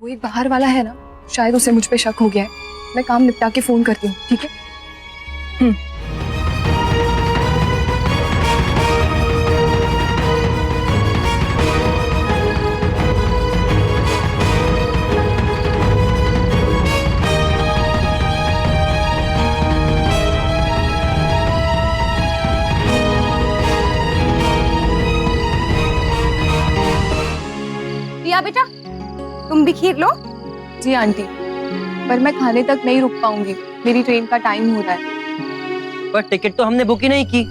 वो एक बाहर वाला है ना, शायद उसे मुझ पे शक हो गया है। मैं काम निपटा के फोन करती हूँ, ठीक है? रिया बेटा, तुम भी खीर लो। जी आंटी, पर मैं खाने तक नहीं रुक पाऊंगी, मेरी ट्रेन का टाइम हो रहा है। पर टिकट तो हमने बुक ही नहीं की।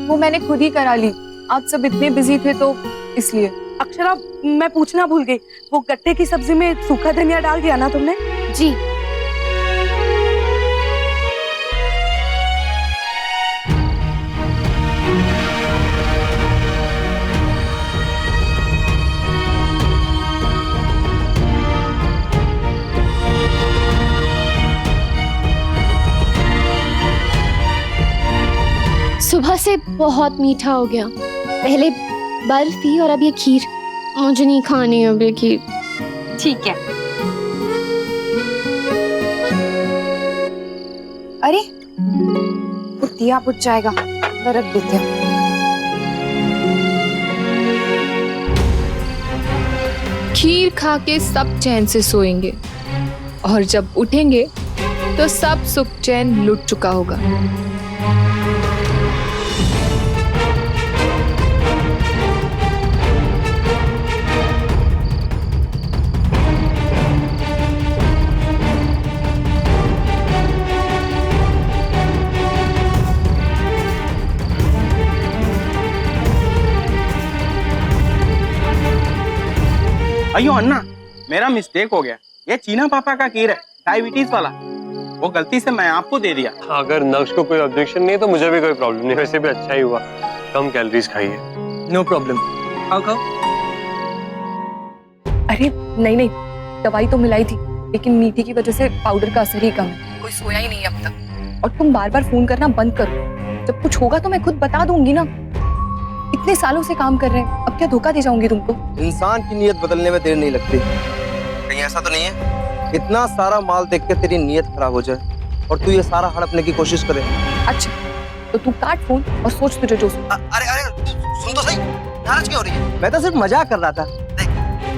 वो मैंने खुद ही करा ली, आप सब इतने बिजी थे तो इसलिए। अक्षरा, मैं पूछना भूल गई, वो गट्टे की सब्जी में सूखा धनिया डाल दिया ना तुमने? जी। सुबह से बहुत मीठा हो गया, पहले बर्फी और अब ये खीर। मुझे नहीं खानी अब ये खीर। ठीक है। अरे वो दिया बुझ जाएगा, रख देते हैं। खीर खा के सब चैन से सोएंगे और जब उठेंगे तो सब सुख चैन लुट चुका होगा। अयो अन्ना, मेरा मिस्टेक हो गया। ये चीना पापा का खीर है, डायबिटीज वाला। वो गलती से मैं आपको दे दिया। अगर नक्श को कोई ऑब्जेक्शन नहीं है तो मुझे भी कोई प्रॉब्लम नहीं। वैसे भी अच्छा ही हुआ, कम कैलोरीज खाइए। नो प्रॉब्लम, खाओ खाओ। अरे नहीं नहीं, दवाई तो मिलाई थी, लेकिन मीठी की वजह से पाउडर का असर ही कम है। कोई सोया ही नहीं अब तक। और तुम बार बार फोन करना बंद करो, जब कुछ होगा तो मैं खुद बता दूंगी ना। इतने सालों से काम कर रहे हैं, अब क्या धोखा दे जाऊंगी तुमको? इंसान की नीयत बदलने में देर नहीं लगती। कहीं ऐसा तो नहीं है इतना सारा माल देख के तेरी नीयत खराब हो जाए और तू ये सारा हड़पने की कोशिश करे? अच्छा तो तू काट फोन और सोच तुझे जो। अरे अरे सुन तो सही, नाराज क्यों हो रही है? मैं तो सिर्फ मजाक कर रहा था। देख,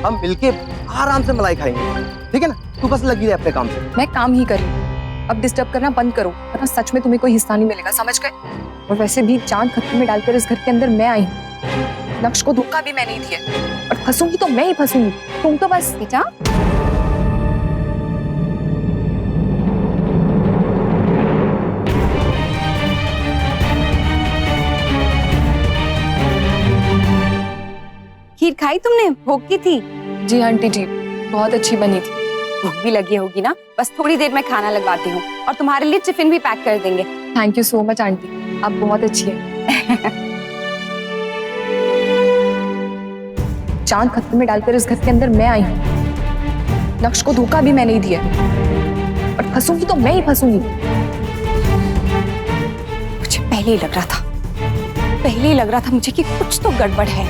हम मिलके आराम से मलाई खाएंगे, ठीक है ना? तू बस लगी रहे अपने काम से। मैं काम ही कर रही हूँ, अब डिस्टर्ब करना बंद करो, वरना सच में तुम्हें कोई हिस्सा नहीं मिलेगा, समझ गए? और वैसे भी जान खतरे में डालकर इस घर के अंदर मैं आई हूँ। नक्श को धोखा भी मैं नहीं दिया, और फंसूंगी तो मैं ही फंसूंगी। तुम तो बस बेटा। खीर खाई तुमने? भूख की थी? जी आंटी जी, बहुत अच्छी बनी थी। भूख भी लगी होगी ना, बस थोड़ी देर में खाना लगवाती हूँ और तुम्हारे लिए टिफिन भी पैक कर देंगे। Thank you so much aunty, आप बहुत अच्छी हैं। चांद खतरे में डालकर इस घर के अंदर मैं आई हूँ। नक्श को धोखा भी मैं नहीं दिया, और फंसूंगी तो मैं ही फंसूंगी। मुझे पहले ही लग रहा था, पहले ही लग रहा था मुझे कि कुछ तो गड़बड़ है।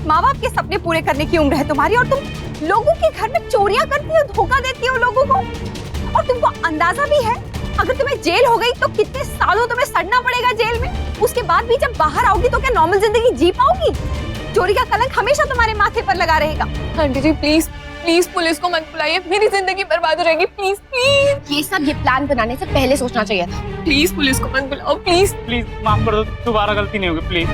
माँ बाप के सपने पूरे करने की उम्र है तुम्हारी, और तुम लोगों के घर में चोरियां करती हो, धोखा देती हो लोगों को। और तुमको अंदाजा भी है अगर तुम्हें जेल हो गई तो कितने सालों तुम्हें सड़ना पड़ेगा जेल में। उसके बाद भी जब बाहर आओगी तो क्या नॉर्मल जिंदगी जी पाओगी? चोरी का कलंक हमेशा तुम्हारे माथे पर लगा रहेगा। Aunty ji please please police को मत बुलाइए, मेरी जिंदगी बर्बाद हो जाएगी। प्लीज प्लीज ये सब ये प्लान बनाने से पहले सोचना चाहिए था। प्लीज पुलिस को मत बुलाओ प्लीज। प्लीज माफ कर दो, दोबारा गलती नहीं होगी प्लीज।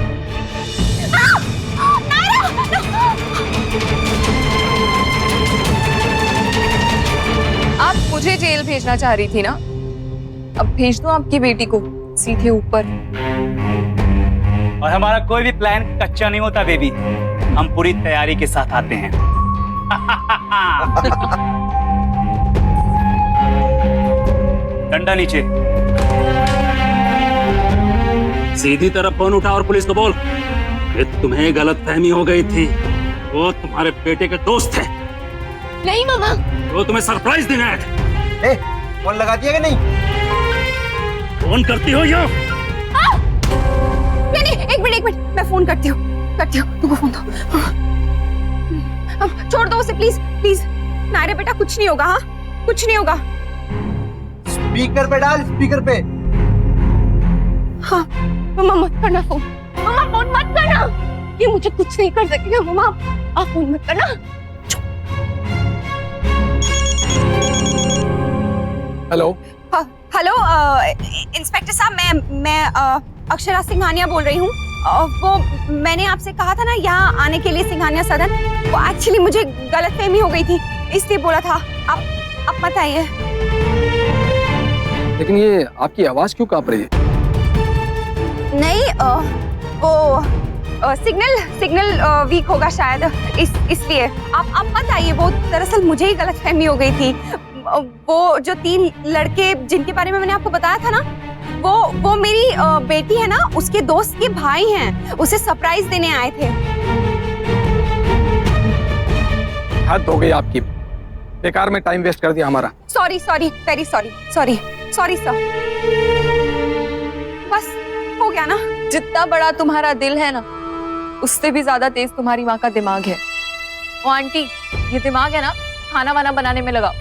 आप मुझे जेल भेजना चाह रही थी ना, अब भेज दो आपकी बेटी को सीधे ऊपर। और हमारा कोई भी प्लान कच्चा नहीं होता बेबी, हम पूरी तैयारी के साथ आते हैं। डंडा नीचे, सीधी तरफ फोन उठा और पुलिस को बोल कि तुम्हें गलतफहमी हो गई थी, वो तुम्हारे बेटे के दोस्त थे, नहीं मामा, वो तुम्हें सरप्राइज देने आए थे। फोन लगा दिया कि नहीं? फोन करती हो या? नहीं, एक मिनट, मैं फोन करती हूँ, तुमको फोन दो। अब छोड़ दो उसे प्लीज प्लीज। नायरा बेटा कुछ नहीं होगा, हाँ कुछ नहीं होगा। स्पीकर पे डाल, स्पीकर पे। हाँ मम्मा मत करना फोन, मम्मा फोन मत करना, ये मुझे कुछ नहीं कर सकेगा। मम्मा आप फोन मत करना। हेलो हेलो इंस्पेक्टर साहब, मैं अक्षरा सिंघानिया बोल रही हूँ। वो मैंने आपसे कहा था ना यहाँ आने के लिए सिंघानिया सदन, वो एक्चुअली मुझे गलतफहमी हो गई थी इसलिए बोला था। आप मत आइए। लेकिन ये आपकी आवाज क्यों कांप रही है? नहीं वो सिग्नल वीक होगा शायद, इसलिए आप मत आइए। वो दरअसल मुझे ही गलतफहमी हो गई थी। वो जो 3 लड़के जिनके बारे में मैंने आपको बताया था ना, वो मेरी बेटी है ना, उसके दोस्त के भाई हैं, उसे सरप्राइज देने आए थे। हद हो गई आपकी, बेकार में टाइम वेस्ट कर दिया हमारा। Sorry very sorry sir. बस हो गया ना। जितना बड़ा तुम्हारा दिल है ना, उससे भी ज्यादा तेज तुम्हारी माँ का दिमाग है। ओ आंटी, ये दिमाग है ना, खाना वाना बनाने में लगाओ,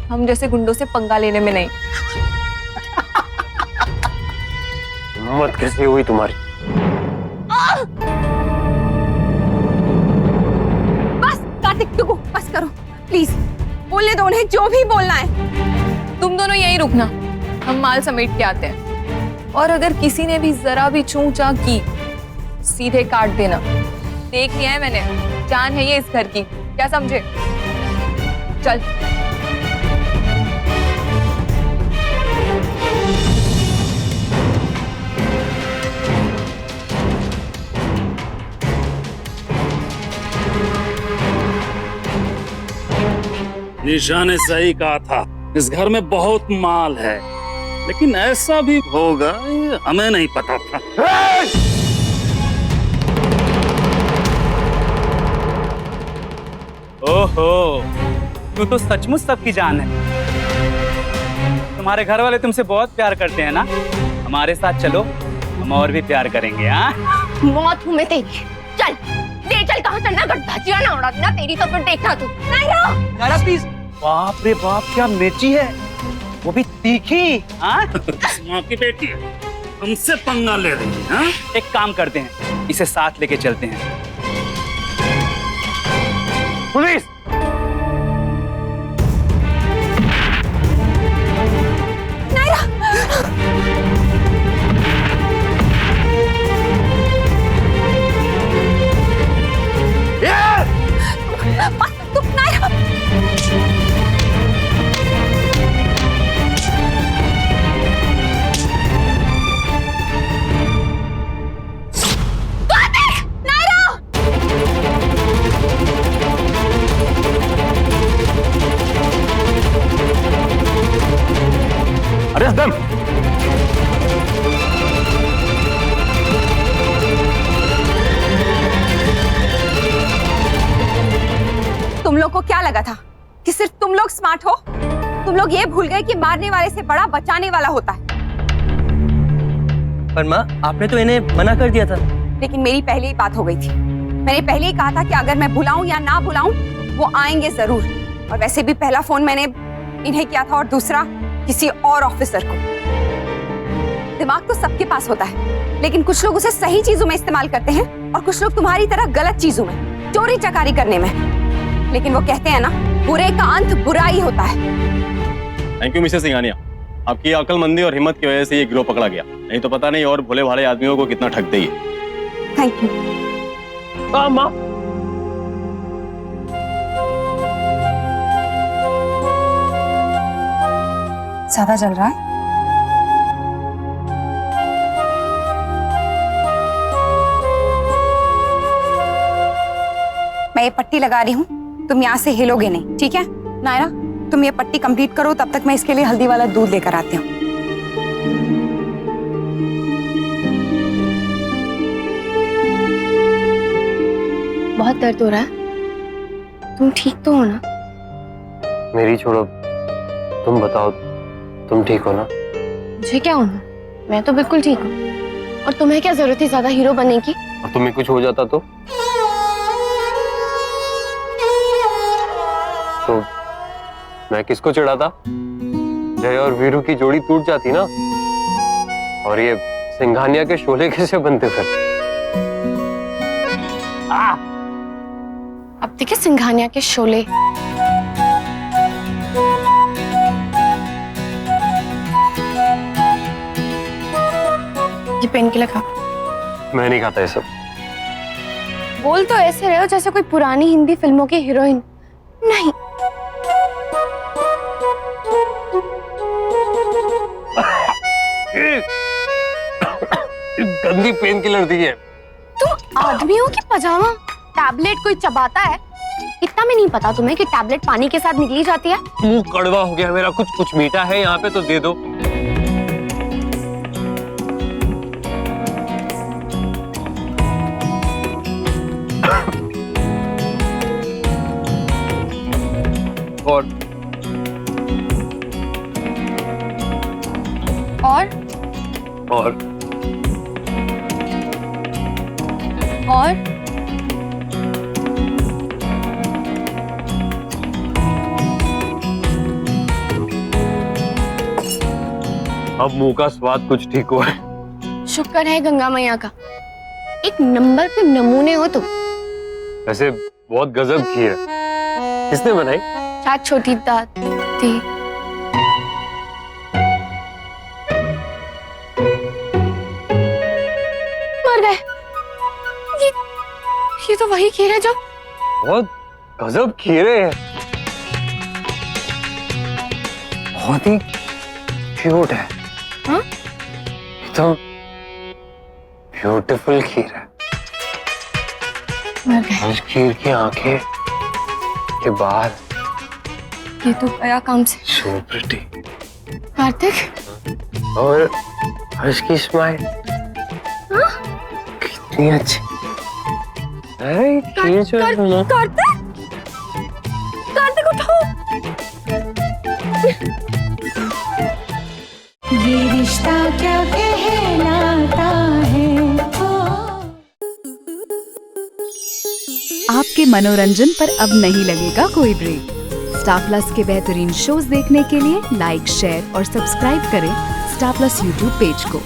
हम जैसे गुंडों से पंगा लेने में नहीं। हिम्मत कैसे हुई तुम्हारी? बस कार्तिक टुकु, बस करो प्लीज, बोलने दो उन्हें जो भी बोलना है। तुम दोनों यहीं रुकना, हम माल समेट के आते हैं। और अगर किसी ने भी जरा भी चूं चा की, सीधे काट देना। देख लिया है मैंने, जान है ये इस घर की, क्या समझे? चल। निशा ने सही कहा था, इस घर में बहुत माल है, लेकिन ऐसा भी होगा ये हमें नहीं पता था। ओहो, तू तो सचमुच सबकी जान है। तुम्हारे घर वाले तुमसे बहुत प्यार करते हैं ना, हमारे साथ चलो, हम और भी प्यार करेंगे। हाँ मौत हूँ मैं तेरी, चल ले चल, कहाँ चलना, गड्ढा ना उड़ा देना तेरी, तो फिर देखना तू। नायरा प्लीज। बाप रे बाप, क्या मिर्ची है, वो भी तीखी। हाँ माँ की बेटी है, हमसे पंगा ले रही है। हाँ एक काम करते हैं, इसे साथ लेके चलते हैं। पुलिस! Arrest them. तुम लोग को क्या लगा था कि सिर्फ तुम लोग स्मार्ट हो? तुम लोग ये भूल गए कि मारने वाले से बड़ा बचाने वाला होता है। पर माँ, आपने तो इन्हें मना कर दिया था। लेकिन मेरी पहले ही बात हो गई थी। मैंने पहले ही कहा था कि अगर मैं बुलाऊं या ना बुलाऊं, वो आएंगे जरूर। और वैसे भी पहला फोन मैंने इन्हें किया था और दूसरा किसी और ऑफिसर को। दिमाग तो सबके पास होता है, लेकिन कुछ लोग उसे सही चीजों में इस्तेमाल करते हैं और कुछ लोग तुम्हारी तरह गलत चीजों में, चोरी चकारी करने में। लेकिन वो कहते हैं ना, बुरे का अंत बुरा ही होता है। थैंक यू मिसेस सिंघानिया, आपकी अक्लमंदी और हिम्मत की वजह से ये गिरोह पकड़ा गया, नहीं तो पता नहीं और भोले भाले आदमियों को कितना ठग देगी। Thank you. माँ ज्यादा जल रहा है? मैं ये पट्टी लगा रही हूँ, तुम यहाँ से हिलोगे नहीं, ठीक है? नायरा, तुम ये पट्टी कंप्लीट करो, तब तक मैं इसके लिए हल्दी वाला दूध लेकर आती हूँ। बहुत दर्द हो रहा है, तुम ठीक तो हो ना? मेरी छोड़ो, तुम बताओ, तुम ठीक हो ना? मुझे क्या होना, मैं तो बिल्कुल ठीक हूँ। और तुम्हें क्या जरूरत है ज्यादा हीरो बनने की? और तुम्हें कुछ हो जाता तो मैं किसको चिढ़ाता? जय और वीरू की जोड़ी टूट जाती ना, और ये सिंघानिया के शोले कैसे बनते फिर? अब देखिए सिंघानिया के शोले। ये पेन किलर खा। मैं नहीं खाता ये सब। बोल तो ऐसे रहे हो जैसे कोई पुरानी हिंदी फिल्मों की हीरोइन। नहीं, गंदी पेन किलर दी है। तुम आदमी हो कि पजामा? टैबलेट कोई चबाता है? इतना भी नहीं पता तुम्हें कि टैबलेट पानी के साथ निकली जाती है? मुंह कड़वा हो गया मेरा, कुछ कुछ मीठा है यहाँ पे तो दे दो। और अब मुंह का स्वाद कुछ ठीक हुआ है। शुक्र है गंगा मैया का, एक नंबर के नमूने हो तुम। वैसे बहुत गजब खीर है, किसने बनाई? शायद छोटी दादी। मर गए। ये तो वही खीर है जो बहुत गजब खीर है, बहुत ही क्यूट है। हाँ? तो ब्यूटीफुल खीर है। मर गए। उस खीर की आंखें के बाल, ये तो गया काम से। So pretty. कार्तिक, और उसकी स्माइल कितनी अच्छी। अरे खीर जो है ना, कार्तिक, कार्तिक उठो। ये रिश्ता क्या कहलाता है। आपके मनोरंजन पर अब नहीं लगेगा कोई ब्रेक। स्टार प्लस के बेहतरीन शोज देखने के लिए लाइक, शेयर और सब्सक्राइब करें स्टार प्लस यूट्यूब पेज को।